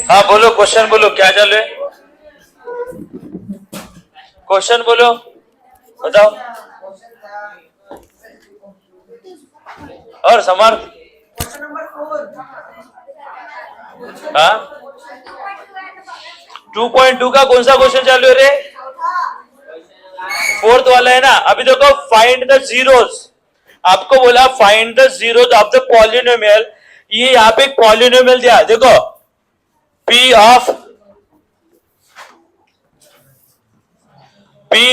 हाँ बोलो, क्वेश्चन बोलो, क्या चालू है? क्वेश्चन बोलो, बताओ। और समर्थ? हाँ, 2.2 का कौन सा क्वेश्चन चालू है रे? फोर्थ वाला है ना। अभी देखो, फाइंड द जीरोस। आपको बोला find the zeros of the polynomial. ये यहाँ पे एक पॉलिनोमियल दिया, देखो, p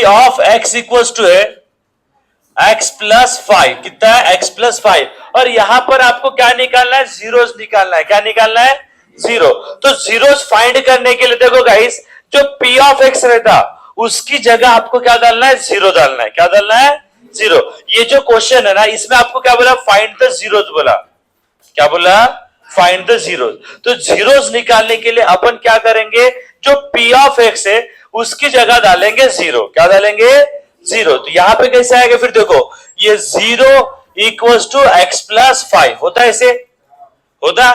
of x equals to है x+5। कितना है? x+5। और यहां पर आपको क्या निकालना है? जीरोस निकालना है। क्या निकालना है? जीरो। तो जीरोस फाइंड करने के लिए देखो गाइस, जो p(x) रहता उसकी जगह आपको क्या डालना है? जीरो डालना है। क्या डालना है? जीरो। ये जो क्वेश्चन है ना, इसमें आपको क्या बोला? फाइंड द जीरोस बोला। क्या बोला? Find the zeros. तो जीरोस निकालने के लिए अपन क्या करेंगे? जो p(x) है उसकी जगह डालेंगे जीरो। क्या डालेंगे? जीरो। तो यहां पे कैसे आएगा फिर? देखो, ये जीरो इक्वल्स टू x+5 होता है। ऐसे होता।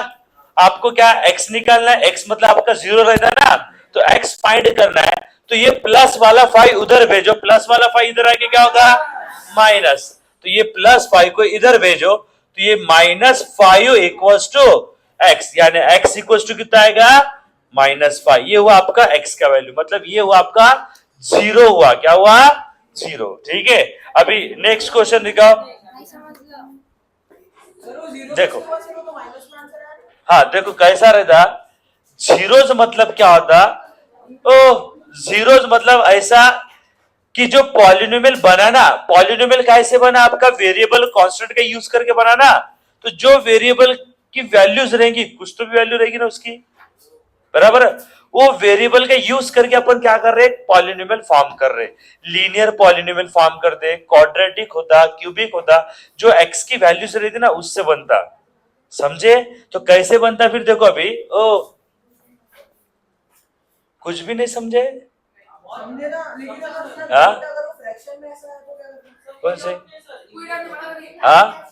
आपको क्या x निकालना है? x मतलब आपका जीरो रहता है ना, तो x फाइंड करना है। तो ये प्लस वाला 5 उधर भेजो, प्लस वाला 5 इधर आके क्या होगा? माइनस। तो ये +5 को इधर भेजो, तो ये -5 इक्वल्स टू x, यानी x इक्वल्स टू कितना आएगा? -5। ये हुआ आपका x का वैल्यू, मतलब ये हुआ आपका जीरो हुआ। क्या हुआ? जीरो। ठीक है। अभी नेक्स्ट क्वेश्चन दिखाओ। देखो, हाँ देखो कैसा रहता। जीरोज मतलब क्या होता? ओ, जीरोज मतलब ऐसा कि जो पॉलिनोमियल बना ना, पॉलिनोमियल कैसे बना? आपका वेरिएबल कांस्टेंट का यूज करके बना ना। तो जो वेरिएबल की वैल्यूज रहेंगी, कुछ तो भी वैल्यू रहेगी ना उसकी, बराबर। वो वेरिएबल का यूज करके अपन क्या कर रहे हैं? पॉलिनोमियल फॉर्म कर रहे हैं। लीनियर पॉलिनोमियल फॉर्म करते हैं, क्वाड्रेटिक होता, क्यूबिक होता, जो एक्स की वैल्यूज रहती ना उससे बनता। समझे? तो कैसे बनता फिर देखो। अभी ओ, कुछ भी नहीं समझे? समझे ना, लेकिन अगर हाँ, अगर वो फ्रैक्शन में ऐसा है तो क्या करें? कौन से? हाँ,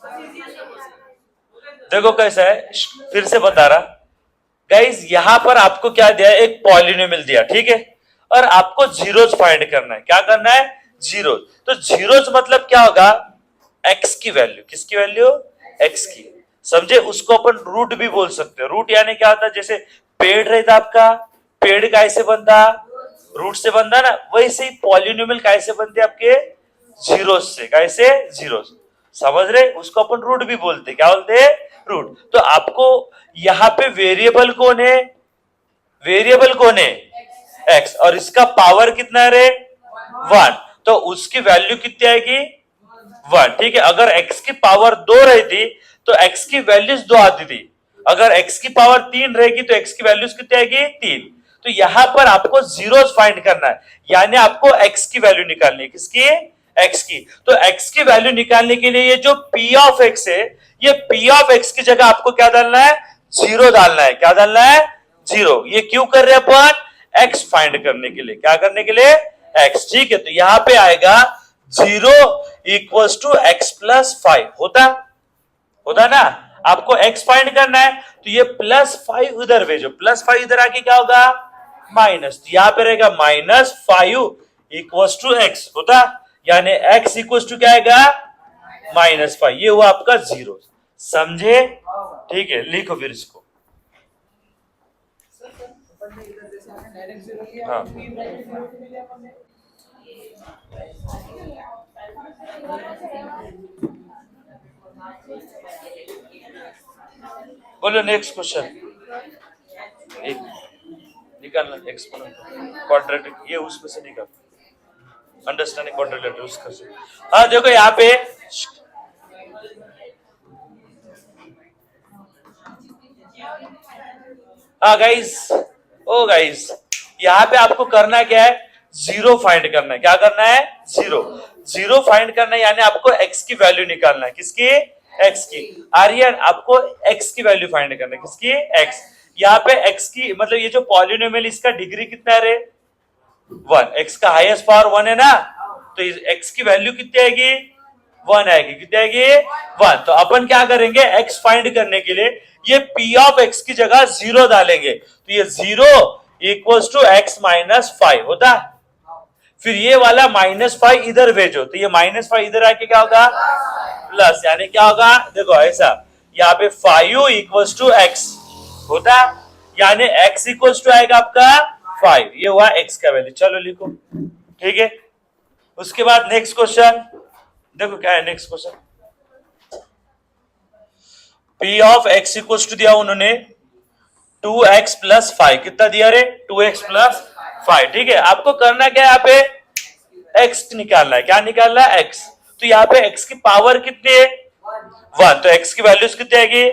देखो कैसा है, फिर से बता रहा। गाइस, यहां पर आपको क्या दिया? एक पॉलिनोमियल दिया, ठीक है, और आपको जीरोस फाइंड करना है। क्या करना है? जीरोस। तो जीरोस मतलब क्या होगा? एक्स की वैल्यू। किसकी वैल्यू? एक्स की। समझे? उसको अपन रूट भी बोल सकते हैं। रूट यानी क्या होता है? जैसे पेड़ रहता आपका, पेड़ कैसे बनता? रूट से बनता ना। वैसे ही पॉलिनोमियल कैसे बनते आपके? जीरोस से। कैसे? जीरोस। समझ रहे? उसको अपन रूट भी बोलते। क्या बोलते हैं? रूट। तो आपको यहां पे वेरिएबल कौन है? वेरिएबल कौन है? एक्स। और इसका पावर कितना है रे? 1। तो उसकी वैल्यू कितनी आएगी? 1। ठीक है। अगर x की पावर 2 रहती तो x की वैल्यूज 2 आती थी। अगर x की पावर 3 रहेगी तो x की वैल्यूज कितनी आएगी? 3। तो यहां पर आपको जीरोस फाइंड करना है, यानी आपको x की वैल्यू निकालनी है। किसकी? x की। तो x की वैल्यू निकालने के लिए ये जो p(x) है, ये p(x) की जगह आपको क्या डालना है? जीरो डालना है। क्या डालना है? जीरो। ये क्यों कर रहे हैं अपन? x फाइंड करने के लिए। क्या करने के लिए? x। ठीक है। तो यहां पे आएगा जीरो इक्वल्स टू x+5 होता। होता ना। आपको x फाइंड करना है, तो ये +5 उधर भेजो, +5 इधर आके क्या होगा? माइनस। तो यहां पे रहेगा -5 इक्वल्स टू x होता, यानी x इक्वल्स टू क्या आएगा? -5। ये हुआ आपका जीरो। समझे? ठीक है, लिखो फिर इसको। हाँ, बोलो नेक्स्ट क्वेश्चन। एक निकालना एक्सपोनेंट क्वाड्रेटिक, ये उसमें से निकाल। अंडरस्टैंडिंग क्वाड्रेटिक उसका से। हाँ देखो यहाँ पे, हाँ गाइस, ओ गाइस, यहाँ पे आपको करना क्या है? जीरो फाइंड करना है। क्या करना है? जीरो। जीरो फाइंड करना है, यानी आपको x की वैल्यू निकालना है। किसकी? x की। आर्यन, आपको x की वैल्यू फाइंड करना है। किसकी? x। यहाँ पे x की मतलब ये जो पॉलिनोमियल, इसका डिग्री कितना है रे? 1। x का हाईएस्ट पावर 1 है ना, तो x की वैल्यू कितनी आएगी? 1 आएगी, कितनी आएगी 1। तो अपन क्या करेंगे, x फाइंड करने के लिए ये p ऑफ x की जगह 0 डालेंगे, तो ये 0 इक्वल्स टू x माइनस 5 होता। फिर ये वाला -5 इधर भेजो, तो ये -5 इधर आके क्या होगा प्लस, यानी क्या होगा देखो ऐसा, यहाँ पे 5 इक्वल्स टू x होता, यानी x इक्वल्स टू आएगा आपका 5, ये हुआ x का वैल्यू। चलो लिखो, ठीक है। उसके बाद नेक्स्ट क्वेश्चन देखो क्या है। Next question p of x equals to दिया उन्होंने 2x प्लस 5, कितना दिया रे 2x प्लस 5, ठीक है। आपको करना क्या है, यहाँ पे x निकालना है, क्या निकालना है x। तो यहाँ पे x की पावर कितनी है 1, तो x की वैल्यूज कितनी आएगी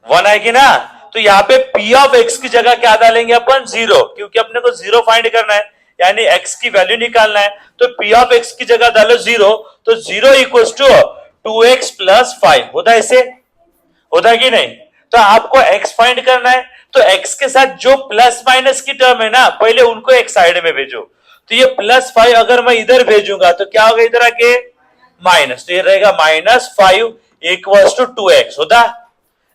1 आएगी ना। तो यहाँ पे p ऑफ x की जगह क्या डालेंगे अपन 0, क्योंकि अपने को 0 फाइंड करना है, यानी x की वैल्यू निकालना है। तो p ऑफ x की जगह डालो 0, तो 0 इक्वल्स टू 2x प्लस 5 होता है, ऐसे होता है कि नहीं। तो आपको x फाइंड करना है, तो x के साथ जो प्लस माइनस की टर्म है ना, पहले उनको एक साइड में भेजो। तो ये +5 अगर मैं इधर भेजूंगा तो क्या होगा इधर आके माइनस, तो ये रहेगा -5 इक्वल्स टू 2x होता।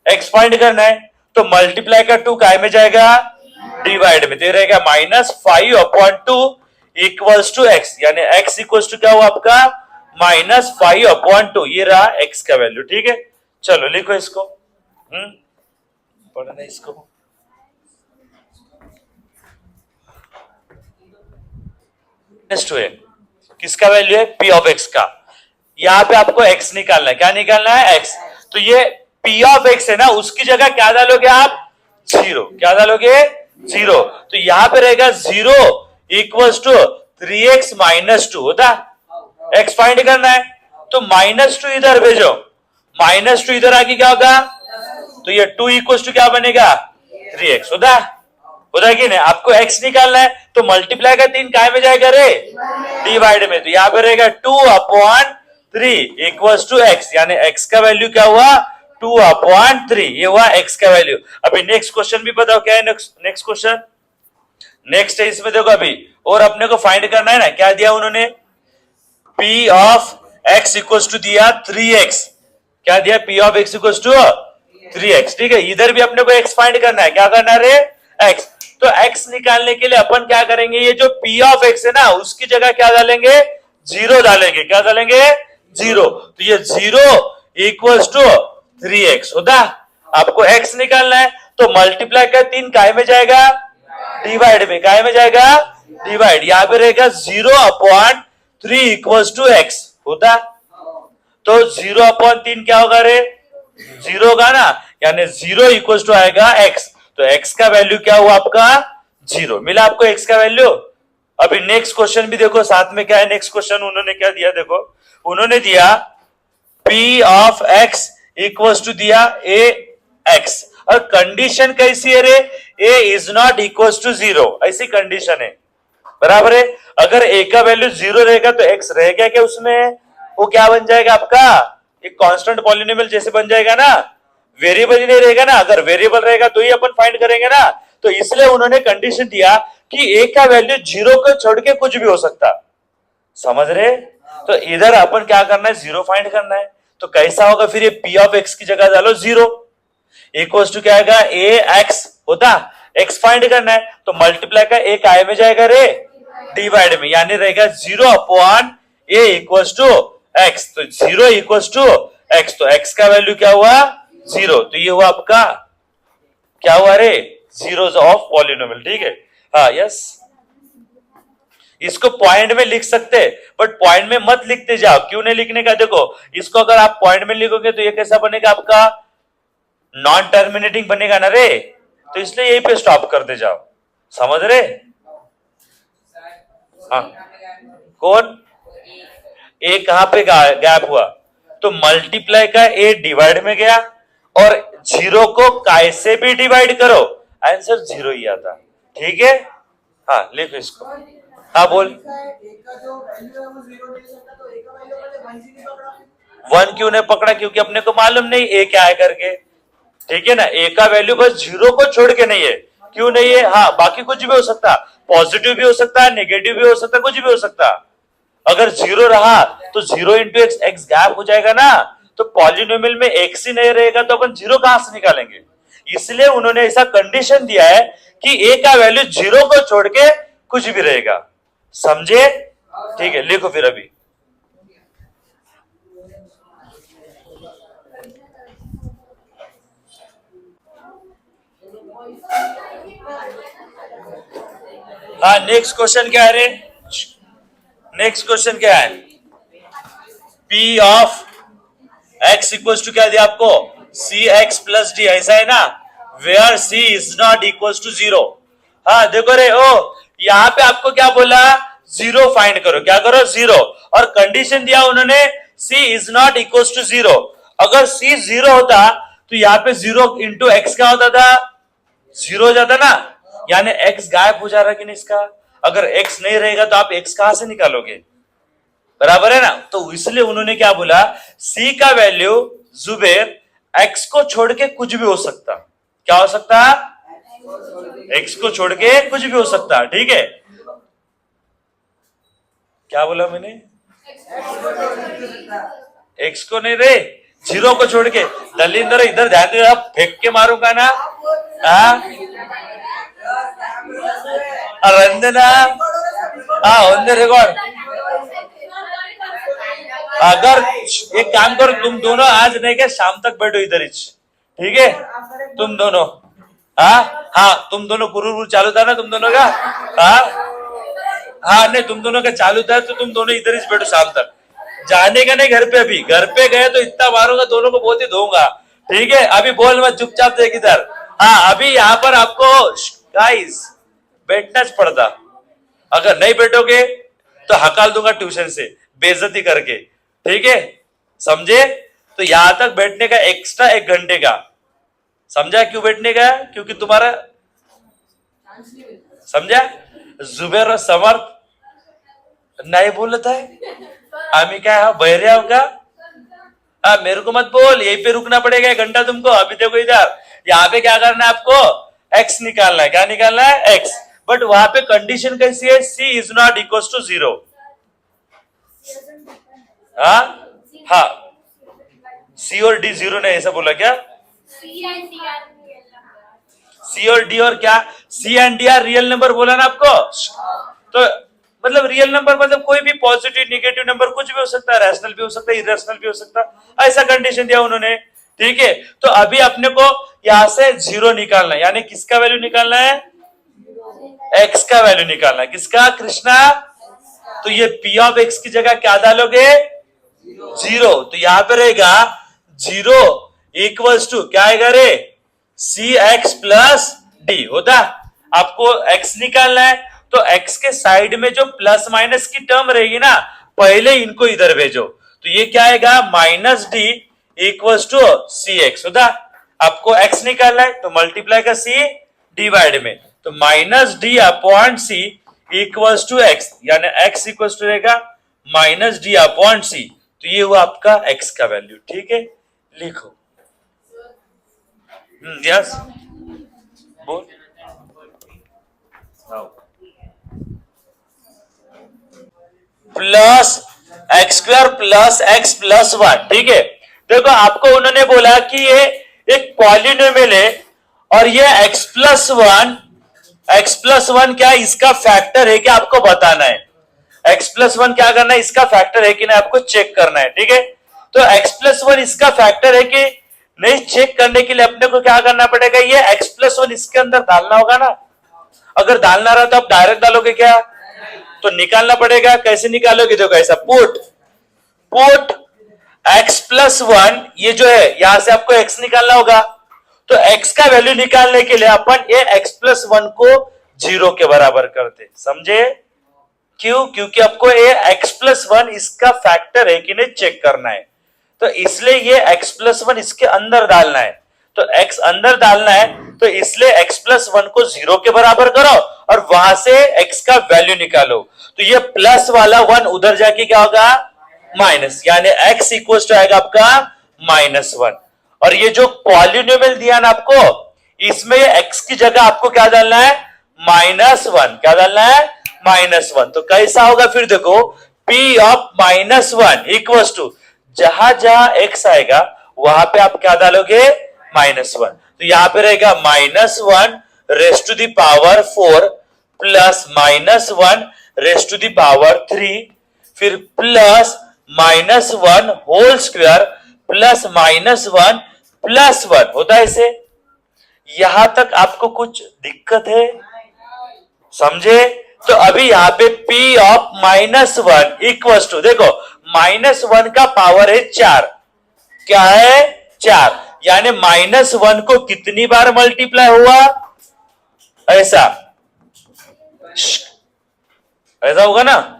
x फाइंड करना है तो मल्टीप्लाई का 2 काय में जाएगा डिवाइड में, तो ये रहेगा -5/2 इक्वल्स टू x, यानी x इक्वल्स टू क्या हुआ आपका -5/2, ये रहा x का वैल्यू, ठीक है। चलो लिखो इसको, पढ़ना इसको। नेक्स्ट है किसका वैल्यू है p ऑफ x का, यहां पे आपको x निकालना है, क्या निकालना है x। तो ये p ऑफ x है ना, उसकी जगह क्या डालोगे आप 0, क्या डालोगे 0, तो यहां पे रहेगा 0 इक्वल्स टू 3x माइनस 2 होता। x फाइंड करना है तो -2 इधर भेजो, -2 इधर आके क्या होगा, तो ये 2 इक्वल्स टू क्या बनेगा 3x होता कि नहीं। आपको x निकालना है तो मल्टीप्लाई का 3 काय में जाएगा रे डिवाइड में, तो यहां पे रहेगा 2/3 इक्वल्स टू x, यानी x का वैल्यू क्या हुआ 2/3, ये हुआ x का वैल्यू। अभी नेक्स्ट क्वेश्चन भी बताओ क्या है नेक्स्ट क्वेश्चन। नेक्स्ट है इसमें देखो अभी, और अपने को फाइंड करना है ना, क्या दिया उन्होंने p of x equals to दिया 3x, क्या दिया p of x equals to 3x, ठीक है। इधर भी अपने को x फाइंड करना है, क्या करना है रे x। तो x निकालने के लिए अपन क्या करेंगे, ये जो p ऑफ x है ना, उसकी जगह क्या डालेंगे 0 डालेंगे, क्या डालेंगे 0, तो ये 0 इक्वल्स टू 3x होता। आपको x निकालना है तो मल्टीप्लाई का 3 काय में जाएगा डिवाइड में, काय में जाएगा डिवाइड, यहां पे रहेगा 0/3 इक्वल्स टू x होता। तो 0/3 क्या होगा रे 0 होगा ना, यानी 0 इक्वल्स टू आएगा x, तो x का वैल्यू क्या हुआ आपका 0, मिला आपको x का वैल्यू। अभी नेक्स्ट क्वेश्चन भी देखो साथ में क्या है। नेक्स्ट क्वेश्चन उन्होंने क्या दिया देखो, उन्होंने दिया p of x equals to दिया ax, और कंडीशन कैसी है रे a is not equals to 0, ऐसी कंडीशन है, बराबर है। अगर a का वैल्यू 0 रहेगा तो x रहेगा क्या उसमें, वो क्या बन जाएगा आपका एक कांस्टेंट पॉलिनोमियल जैसे बन जाएगा ना, वेरिएबल ही नहीं रहेगा ना। अगर वेरिएबल रहेगा तो ही अपन फाइंड करेंगे ना, तो इसलिए उन्होंने कंडीशन दिया कि a का वैल्यू 0 को छोड़ के कुछ भी हो सकता, समझ रहे। तो इधर अपन क्या करना है 0 फाइंड करना है, तो कैसा होगा फिर ये p ऑफ x की जगह डालो 0 इक्वल्स टू क्या आएगा ax होता। x फाइंड करना है तो मल्टीप्लाई का a काय में जाएगा रे डिवाइड में, यानी रहेगा 0/a इक्वल्स टू x, तो 0 इक्वल्स टू x, तो x का वैल्यू क्या हुआ 0, तो ये हुआ आपका क्या हुआ रे जीरोस ऑफ पॉलिनोमियल, ठीक है। हाँ यस, इसको पॉइंट में लिख सकते, बट पॉइंट में मत लिखते जाओ। क्यों नहीं लिखने का, देखो इसको अगर आप पॉइंट में लिखोगे तो ये कैसा बनेगा आपका नॉन टर्मिनेटिंग बनेगा ना रे, तो इसलिए यहीं पे स्टॉप करते जाओ, समझ रहे। हाँ कौन ए कहां पे गैप हुआ, तो मल्टीप्लाई का ए डिवाइड में गया, और 0 को काय से भी डिवाइड करो आंसर 0 ही आता, ठीक है। हाँ लिखो इसको, हाँ बोल। एक का जो वैल्यू है वो 0 नहीं सकता, तो एक का वैल्यू मैंने 1 ही पकड़ा, 1 क्यों नहीं पकड़ा, क्योंकि अपने को मालूम नहीं ए क्या है करके, ठीक है ना। ए का वैल्यू बस 0 को छोड़ के नहीं है, क्यों नहीं है, हाँ बाकी कुछ भी हो सकता, पॉजिटिव भी हो सकता है, नेगेटिव भी हो सकता है, कुछ भी हो सकता। अगर 0 रहा तो 0 इंटू एक्स, एक्स गैप हो जाएगा ना, तो पॉलिनोमियल में एक्स ही नहीं रहेगा तो अपन 0 कहां से निकालेंगे। इसलिए उन्होंने ऐसा कंडीशन दिया है कि ए का वैल्यू 0 को छोड़ के कुछ भी रहेगा। समझे? ठीक है, लिखो फिर अभी। हाँ, नेक्स्ट क्वेश्चन क्या है रे? नेक्स्ट क्वेश्चन क्या है? P of x equal to क्या दिया आपको? cx प्लस डी, ऐसा है ना? Where c is not equal to 0। हाँ देखो रे, ओ यहाँ पे आपको क्या बोला? 0 फाइंड करो। क्या करो? 0। और कंडीशन दिया उन्होंने c is not equal to 0। अगर c 0 होता तो यहाँ पे 0 इंटू एक्स क्या होता था? 0 हो जाता ना, यानी x गायब हो जा रहा कि नहीं इसका। अगर x नहीं रहेगा तो आप x कहां से निकालोगे? बराबर है ना? तो इसलिए उन्होंने क्या बोला, c का वैल्यू जुबेर x को छोड़ के कुछ भी हो सकता। क्या हो सकता? x को छोड़ के कुछ भी हो सकता। ठीक है, क्या बोला मैंने? x को नहीं रे, 0 को छोड़ के। दलिंदर इधर ध्यान दे, आप फेंक के मारूंगा ना। रंजना, रिकॉर्ड। अगर एक काम करो, तुम दोनों आज नहीं क्या, शाम तक बैठो इधर ही, ठीक है? तुम दोनों, हाँ तुम दोनों गुरु चालू था ना तुम दोनों का? हाँ नहीं, तुम दोनों का चालू था तो तुम दोनों इधर ही बैठो शाम तक। जाने का नहीं घर पे। अभी घर पे गए तो इतना मारूंगा, दोनों को बहुत ही दूंगा। ठीक है, अभी बोल मत, चुपचाप देख इधर। हाँ, अभी यहाँ पर आपको गाइस बैठना पड़ता। अगर नहीं बैठोगे तो हकाल दूंगा ट्यूशन से, बेइज्जती करके। ठीक है, समझे? तो यहां तक बैठने का एक्स्ट्रा 1 घंटे का। समझा क्यों बैठने का? क्योंकि तुम्हारा, समझा? जुबेर और समर्थ नहीं बोलता है, आम्ही क्या बहरे होगा? मेरे को मत बोल, यहीं पे रुकना पड़ेगा 1 घंटा तुमको। अभी देखो इधर, यहाँ पे क्या करना है आपको? x निकालना है। क्या निकालना है? x। बट वहां पे कंडीशन कैसी है? c is not equal to 0। हाँ, c और d 0 ने ऐसा बोला क्या? c और d और क्या? c and d are real number बोला ना आपको। तो मतलब रियल नंबर मतलब कोई भी पॉजिटिव निगेटिव नंबर कुछ भी हो सकता है, रैशनल भी हो सकता है, इरेशनल भी हो सकता है। ऐसा कंडीशन दिया उन्होंने। ठीक है, तो अभी अपने को यहां से 0 निकालना है, यानी किसका वैल्यू निकालना है? x का वैल्यू निकालना है। किसका? कृष्णा। तो ये p ऑफ x की जगह क्या डालोगे? 0। तो यहां पे रहेगा 0 इक्वल्स टू क्या आएगा रे? cx प्लस डी होता। आपको x निकालना है तो x के साइड में जो प्लस माइनस की टर्म रहेगी ना, पहले इनको इधर भेजो। तो ये क्या आएगा? Minus d equals to c x होता। आपको x निकालना है तो मल्टीप्लाई का c डिवाइड में, तो minus d upon c equals to x, यानी x इक्वल्स टू रहेगा माइनस डी अपॉन सी। तो ये हुआ आपका x का वैल्यू। ठीक है, लिखो। यस, बोल। Plus x square plus x plus 1। ठीक है, देखो आपको उन्होंने बोला कि ये एक पॉलिनोमियल है और ये x प्लस वन क्या इसका फैक्टर है, क्या आपको बताना है। x प्लस 1 क्या करना है? इसका फैक्टर है कि नहीं आपको चेक करना है। ठीक है, तो x प्लस 1 इसका फैक्टर है कि नहीं, चेक करने के लिए अपने को क्या करना पड़ेगा? ये x प्लस 1 इसके अंदर डालना होगा ना। अगर डालना रहा तो आप डायरेक्ट डालोगे क्या? तो निकालना पड़ेगा। कैसे निकालोगे? देखो ऐसा, पुट x प्लस 1, ये जो है यहां से आपको x निकालना होगा। तो x का वैल्यू निकालने के लिए अपन ये x प्लस 1 को 0 के बराबर करते। समझे क्यों? क्योंकि आपको ये x प्लस 1 इसका फैक्टर है कि नहीं चेक करना है। तो इसलिए ये x प्लस 1 इसके अंदर डालना है। तो x अंदर डालना है, तो इसलिए x प्लस 1 को 0 के बराबर करो और वहां से x का वैल्यू निकालो। तो ये प्लस वाला 1 उधर जाके क्या होगा? माइनस, यानी x इक्वल टू आएगा आपका -1। और ये जो पॉलिनोमियल दिया ना आपको, इसमें x की जगह आपको क्या डालना है? -1। क्या डालना है? -1। तो कैसा होगा फिर देखो, P ऑफ -1 इक्वल्स टू, जहां जहां x आएगा वहां पे आप क्या डालोगे, -1। तो यहां पे रहेगा -1 raised to the power 4 plus -1 raised to the power 3, फिर plus -1 whole square plus -1 plus 1 होता है इसे। यहां तक आपको कुछ दिक्कत है, समझे? तो अभी यहाँ पे P ऑफ -1 इक्वल्स टू, देखो -1 का पावर है 4, क्या है 4, यानी -1 को कितनी बार मल्टीप्लाई हुआ, ऐसा ऐसा होगा ना।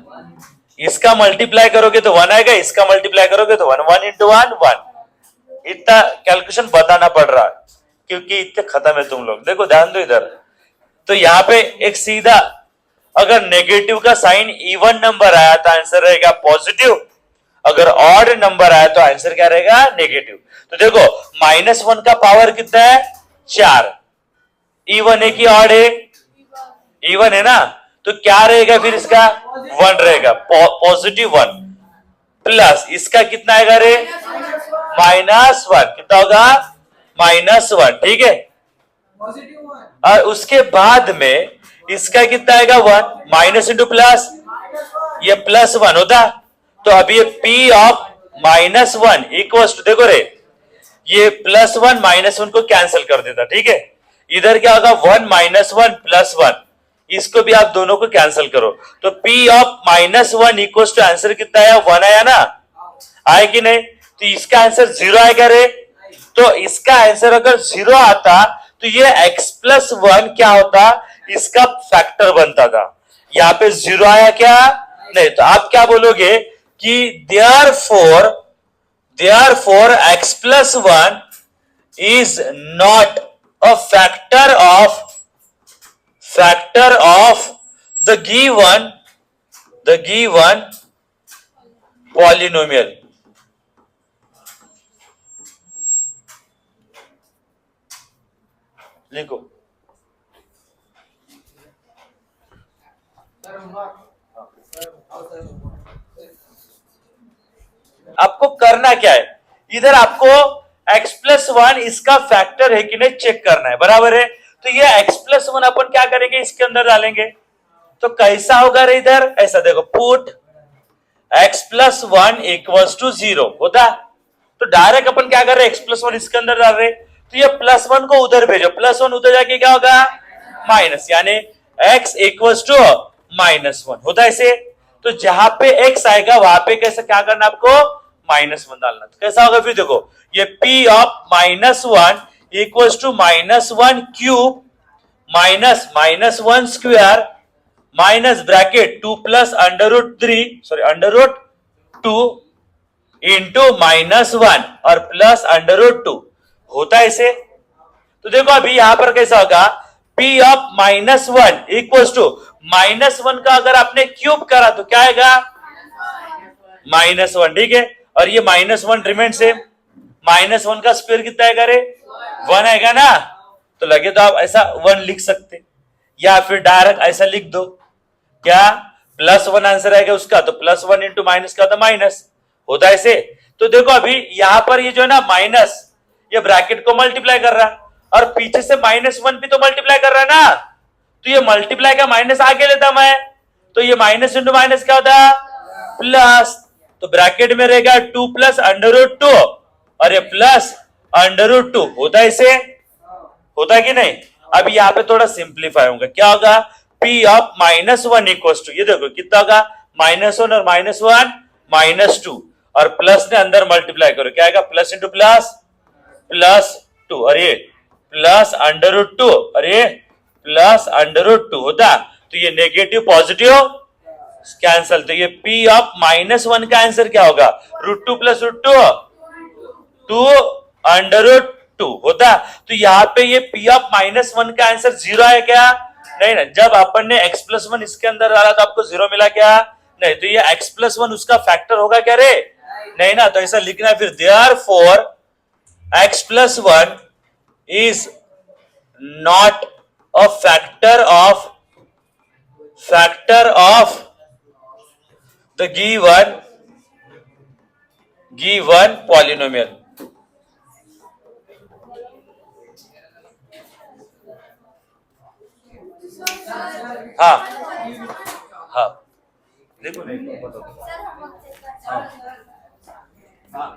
इसका मल्टीप्लाई करोगे तो 1 आएगा, इसका मल्टीप्लाई करोगे तो 1, 1 इंटू 1 1। इतना कैलकुलेशन बताना पड़ रहा है क्योंकि इतने खत्म है तुम लोग। देखो ध्यान दो इधर, तो यहाँ पे एक सीधा, अगर नेगेटिव का साइन इवन नंबर आया तो आंसर रहेगा पॉजिटिव, अगर ऑड नंबर आया तो आंसर क्या रहेगा, नेगेटिव। तो देखो -1 का पावर कितना है, 4, इवन है कि ऑड है, इवन है ना, तो क्या रहेगा फिर इसका 1 रहेगा, पॉजिटिव 1 प्लस इसका कितना आएगा रे, -1, कितना होगा, -1, ठीक है। पॉजिटिव 1 और उसके बाद में इसका कितना आएगा, 1, माइनस इंटू प्लस, ये +1 होता। तो अभी ये P ऑफ -1 इक्वल्स टू, देखो रे ये +1 -1 को कैंसिल कर देता, ठीक है। इधर क्या होगा, 1 -1 +1, इसको भी आप दोनों को कैंसिल करो तो P of -1 equals to answer कितना आया, 1 आया ना, आया कि नहीं। तो इसका आंसर 0 आएगा रे। तो इसका आंसर अगर 0 आता तो ये x + 1 क्या होता, इसका फैक्टर बनता था। यहां पे 0 आया क्या, नहीं, तो आप क्या बोलोगे कि therefore x + 1 is not a factor of the given polynomial। लिखो, आपको करना क्या है, इधर आपको x + 1 इसका फैक्टर है कि नहीं चेक करना है, बराबर है। तो ये x + 1 अपन क्या करेंगे, इसके अंदर डालेंगे, तो कैसा होगा रे, इधर ऐसा देखो, पुट x + 1 इक्वल्स टू 0 होता। तो डायरेक्ट अपन क्या कर रहे हैं, x + 1 इसके अंदर डाल रहे, तो ये +1 को उधर भेजो, +1 उधर जाके क्या होगा, माइनस, यानी x इक्वल्स टू -1 होता है ऐसे। तो जहां पे x आएगा वहां पे कैसे क्या करना, आपको -1 डालना। तो कैसा होगा फिर देखो, ये P of -1 equals to -1 cube minus -1 square minus bracket 2 + √2 into -1 और प्लस √2 होता है इसे। तो देखो अभी यहां पर कैसा होगा, P ऑफ -1 इक्वल्स टू -1 का अगर आपने क्यूब करा तो क्या आएगा, -1, ठीक है। और ये -1 रिमेंड सेम, -1 का स्क्वायर कितना आएगा रे, 1 आएगा ना। तो लगे तो आप ऐसा 1 लिख सकते, या फिर डायरेक्ट ऐसा लिख दो, क्या +1 आंसर आएगा उसका, तो +1 इंटू माइनस का तो माइनस होता है ऐसे। तो देखो अभी यहां पर ये जो है ना माइनस, ये ब्रैकेट को मल्टीप्लाई कर रहा है और पीछे से -1 भी तो मल्टीप्लाई कर रहा है ना, तो ये मल्टीप्लाई का माइनस आगे लेता मैं, तो ये माइनस इंटू माइनस क्या होता है, प्लस। तो ब्रैकेट में रहेगा 2 + √2 और ये प्लस √2 होता है इसे, होता है कि नहीं। अब यहाँ पे थोड़ा सिंप्लीफाई होगा, क्या होगा, P ऑफ -1 इक्वल्स टू, ये देखो कितना होगा, -1 और -1 -2 और प्लस ने अंदर मल्टीप्लाई करो, क्या आएगा, प्लस इंटू प्लस +2 और ये प्लस √2 और ये प्लस √2 होता। तो ये नेगेटिव पॉजिटिव कैंसल, तो ये P ऑफ -1 का आंसर क्या होगा, √2 + √2 2 होता। तो यहाँ पे ये P ऑफ -1 का आंसर 0 है क्या, नहीं ना। जब अपन ने x + 1 इसके अंदर डाला तो आपको 0 मिला क्या, नहीं। तो ये x + 1 उसका फैक्टर होगा क्या रे, नहीं ना। तो ऐसा लिखना है फिर, therefore x + 1 is not a factor of the given polynomial. हाँ हाँ, देखो देखो बताओ। हाँ हाँ